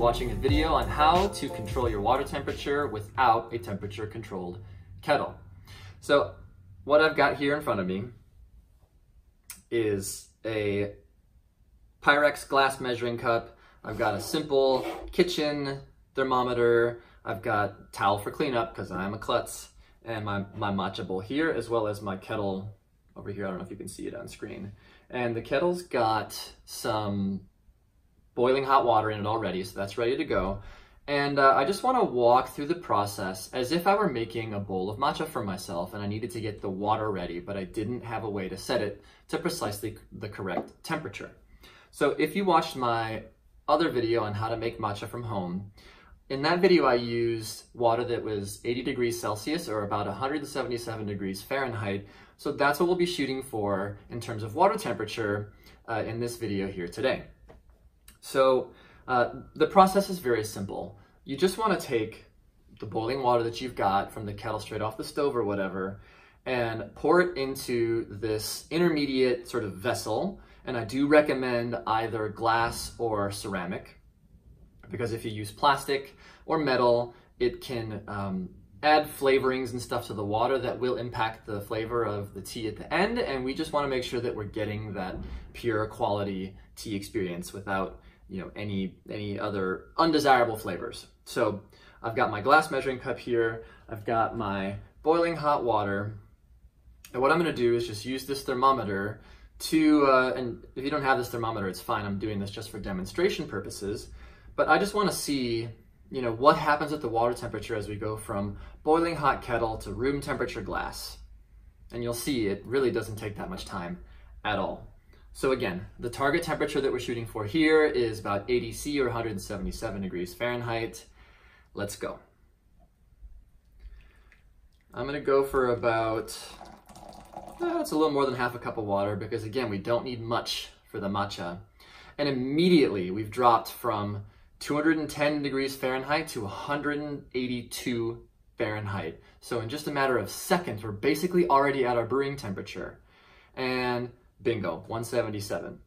watching a video on how to control your water temperature without a temperature controlled kettle. So what I've got here in front of me is a Pyrex glass measuring cup. I've got a simple kitchen thermometer. I've got towel for cleanup because I'm a klutz, and my matcha bowl here, as well as my kettle over here. I don't know if you can see it on screen. And the kettle's got some boiling hot water in it already, so that's ready to go. And I just want to walk through the process as if I were making a bowl of matcha for myself and I needed to get the water ready, but I didn't have a way to set it to precisely the correct temperature. So if you watched my other video on how to make matcha from home, in that video I used water that was 80 degrees Celsius or about 177 degrees Fahrenheit. So that's what we'll be shooting for in terms of water temperature in this video here today. So the process is very simple. You just want to take the boiling water that you've got from the kettle straight off the stove or whatever and pour it into this intermediate sort of vessel. And I do recommend either glass or ceramic, because if you use plastic or metal, it can add flavorings and stuff to the water that will impact the flavor of the tea at the end. And we just want to make sure that we're getting that pure quality tea experience without, you know, any other undesirable flavors. So I've got my glass measuring cup here. I've got my boiling hot water. And what I'm going to do is just use this thermometer to, and if you don't have this thermometer, it's fine. I'm doing this just for demonstration purposes. But I just want to see, you know, what happens at the water temperature as we go from boiling hot kettle to room temperature glass. And you'll see it really doesn't take that much time at all. So again, the target temperature that we're shooting for here is about 80 C or 177 degrees Fahrenheit. Let's go. I'm gonna go for about, it's a little more than half a cup of water, because again, we don't need much for the matcha. And immediately we've dropped from 210 degrees Fahrenheit to 182 Fahrenheit. So in just a matter of seconds, we're basically already at our brewing temperature. And bingo, 177.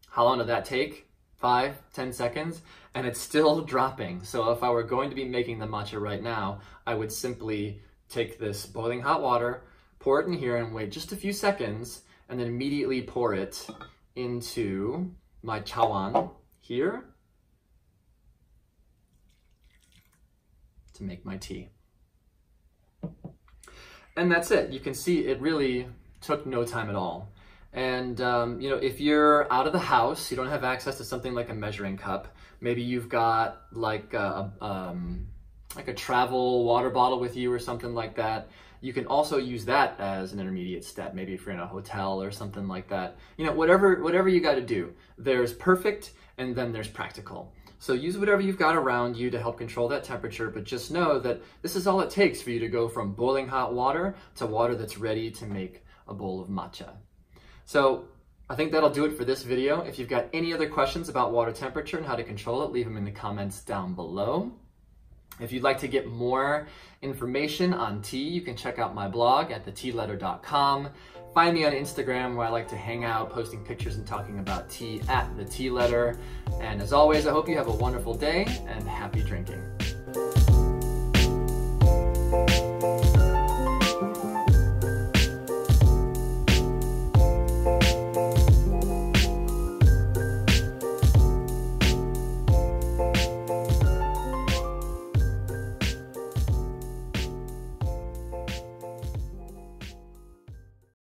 How long did that take? 5, 10 seconds? And it's still dropping. So if I were going to be making the matcha right now, I would simply take this boiling hot water, pour it in here and wait just a few seconds, and then immediately pour it into my chawan here to make my tea. And that's it. You can see it really took no time at all. And you know, if you're out of the house, you don't have access to something like a measuring cup, maybe you've got like a travel water bottle with you or something like that, you can also use that as an intermediate step. Maybe if you're in a hotel or something like that. You know, whatever you got to do. There's perfect and then there's practical. So use whatever you've got around you to help control that temperature, but just know that this is all it takes for you to go from boiling hot water to water that's ready to make a bowl of matcha. So I think that'll do it for this video. If you've got any other questions about water temperature and how to control it, leave them in the comments down below. If you'd like to get more information on tea, you can check out my blog at thetealetter.com. Find me on Instagram, where I like to hang out, posting pictures and talking about tea at The Tea Letter. And as always, I hope you have a wonderful day and happy drinking.